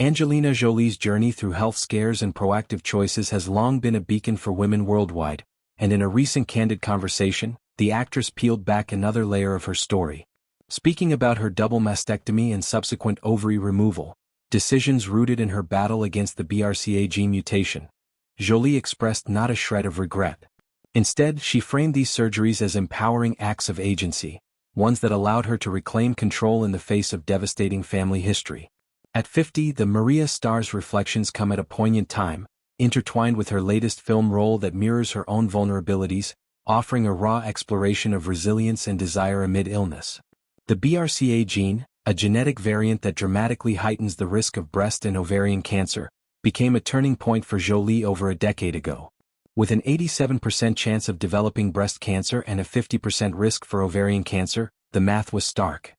Angelina Jolie's journey through health scares and proactive choices has long been a beacon for women worldwide, and in a recent candid conversation, the actress peeled back another layer of her story. Speaking about her double mastectomy and subsequent ovary removal, decisions rooted in her battle against the BRCA gene mutation, Jolie expressed not a shred of regret. Instead, she framed these surgeries as empowering acts of agency, ones that allowed her to reclaim control in the face of devastating family history. At 50, the Maria star's reflections come at a poignant time, intertwined with her latest film role that mirrors her own vulnerabilities, offering a raw exploration of resilience and desire amid illness. The BRCA gene, a genetic variant that dramatically heightens the risk of breast and ovarian cancer, became a turning point for Jolie over a decade ago. With an 87% chance of developing breast cancer and a 50% risk for ovarian cancer, the math was stark.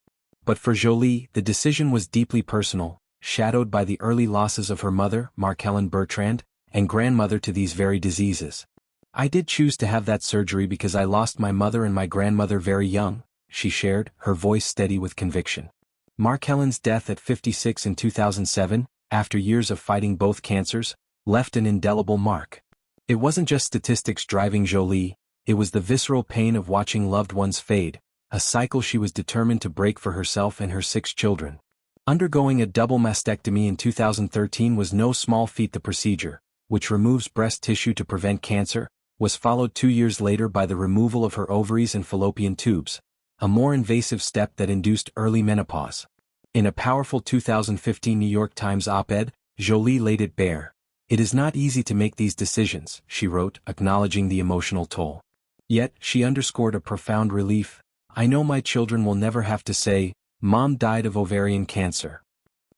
But for Jolie, the decision was deeply personal, shadowed by the early losses of her mother, Marcheline Bertrand, and grandmother to these very diseases. "I did choose to have that surgery because I lost my mother and my grandmother very young," she shared, her voice steady with conviction. Marcheline's death at 56 in 2007, after years of fighting both cancers, left an indelible mark. It wasn't just statistics driving Jolie, it was the visceral pain of watching loved ones fade, a cycle she was determined to break for herself and her 6 children. Undergoing a double mastectomy in 2013 was no small feat. The procedure, which removes breast tissue to prevent cancer, was followed 2 years later by the removal of her ovaries and fallopian tubes, a more invasive step that induced early menopause. In a powerful 2015 New York Times op-ed, Jolie laid it bare. "It is not easy to make these decisions," she wrote, acknowledging the emotional toll. Yet, she underscored a profound relief. "I know my children will never have to say, 'Mom died of ovarian cancer.'"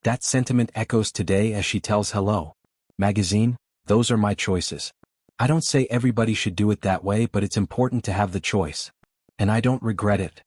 That sentiment echoes today as she tells Hello Magazine, "Those are my choices. I don't say everybody should do it that way, but it's important to have the choice. And I don't regret it."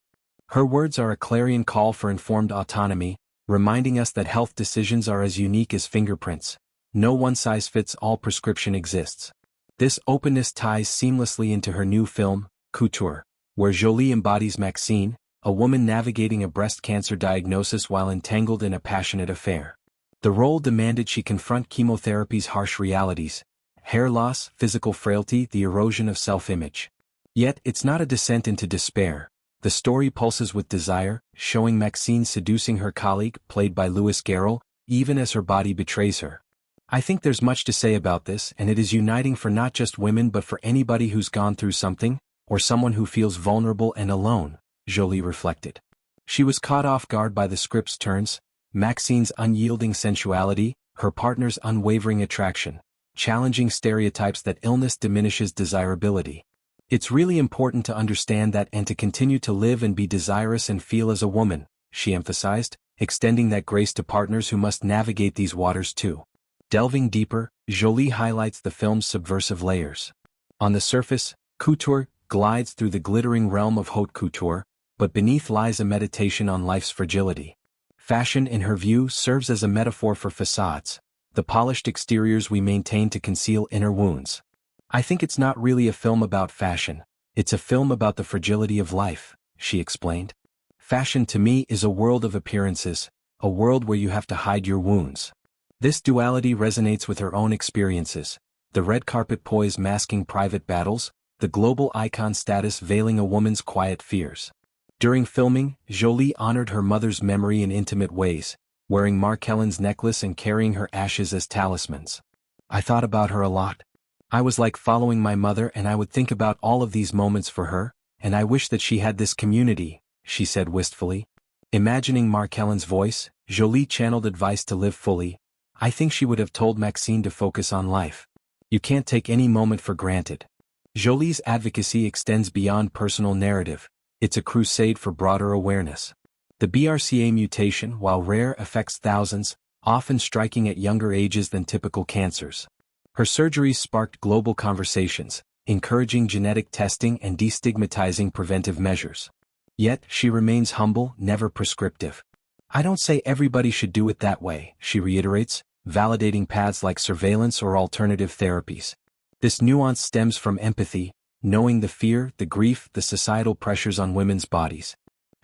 Her words are a clarion call for informed autonomy, reminding us that health decisions are as unique as fingerprints. No one-size-fits-all prescription exists. This openness ties seamlessly into her new film, Couture, where Jolie embodies Maxine, a woman navigating a breast cancer diagnosis while entangled in a passionate affair. The role demanded she confront chemotherapy's harsh realities: hair loss, physical frailty, the erosion of self-image. Yet, it's not a descent into despair. The story pulses with desire, showing Maxine seducing her colleague, played by Louis Garrel, even as her body betrays her. "I think there's much to say about this, and it is uniting for not just women but for anybody who's gone through something, or someone who feels vulnerable and alone," Jolie reflected. She was caught off guard by the script's turns, Maxine's unyielding sensuality, her partner's unwavering attraction, challenging stereotypes that illness diminishes desirability. "It's really important to understand that and to continue to live and be desirous and feel as a woman," she emphasized, extending that grace to partners who must navigate these waters too. Delving deeper, Jolie highlights the film's subversive layers. On the surface, Couture glides through the glittering realm of haute couture, but beneath lies a meditation on life's fragility. Fashion, in her view, serves as a metaphor for facades, the polished exteriors we maintain to conceal inner wounds. "I think it's not really a film about fashion, it's a film about the fragility of life," she explained. "Fashion to me is a world of appearances, a world where you have to hide your wounds." This duality resonates with her own experiences, the red carpet poise masking private battles, the global icon status veiling a woman's quiet fears. During filming, Jolie honored her mother's memory in intimate ways, wearing Marcheline's necklace and carrying her ashes as talismans. "I thought about her a lot. I was like following my mother, and I would think about all of these moments for her, and I wish that she had this community," she said wistfully. Imagining Marcheline's voice, Jolie channeled advice to live fully. "I think she would have told Maxine to focus on life. You can't take any moment for granted." Jolie's advocacy extends beyond personal narrative. It's a crusade for broader awareness. The BRCA mutation, while rare, affects thousands, often striking at younger ages than typical cancers. Her surgeries sparked global conversations, encouraging genetic testing and destigmatizing preventive measures. Yet, she remains humble, never prescriptive. "I don't say everybody should do it that way," she reiterates, validating paths like surveillance or alternative therapies. This nuance stems from empathy, knowing the fear, the grief, the societal pressures on women's bodies.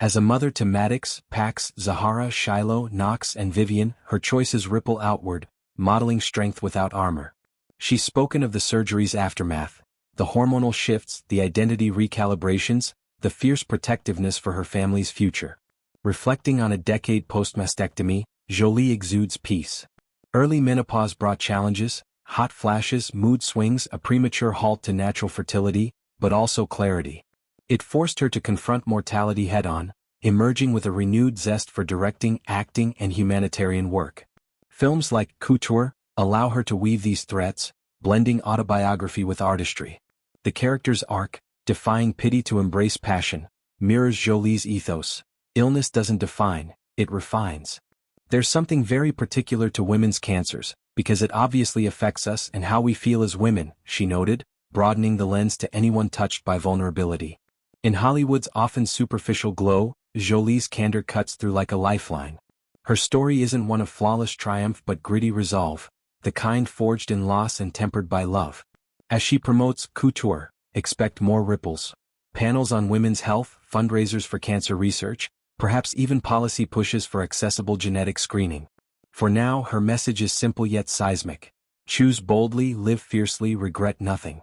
As a mother to Maddox, Pax, Zahara, Shiloh, Knox and Vivian, her choices ripple outward, modeling strength without armor. She's spoken of the surgery's aftermath, the hormonal shifts, the identity recalibrations, the fierce protectiveness for her family's future. Reflecting on a decade post-mastectomy, Jolie exudes peace. Early menopause brought challenges, hot flashes, mood swings, a premature halt to natural fertility, but also clarity. It forced her to confront mortality head-on, emerging with a renewed zest for directing, acting, and humanitarian work. Films like Couture allow her to weave these threads, blending autobiography with artistry. The character's arc, defying pity to embrace passion, mirrors Jolie's ethos. Illness doesn't define, it refines. There's something very particular to women's cancers, because it obviously affects us and how we feel as women, she noted, broadening the lens to anyone touched by vulnerability. In Hollywood's often superficial glow, Jolie's candor cuts through like a lifeline. Her story isn't one of flawless triumph but gritty resolve, the kind forged in loss and tempered by love. As she promotes Couture, expect more ripples. Panels on women's health, fundraisers for cancer research, perhaps even policy pushes for accessible genetic screening. For now, her message is simple yet seismic. Choose boldly, live fiercely, regret nothing.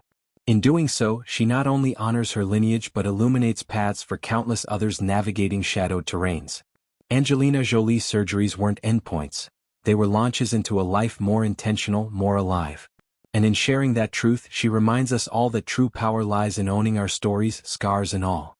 In doing so, she not only honors her lineage but illuminates paths for countless others navigating shadowed terrains. Angelina Jolie's surgeries weren't endpoints. They were launches into a life more intentional, more alive. And in sharing that truth, she reminds us all that true power lies in owning our stories, scars and all.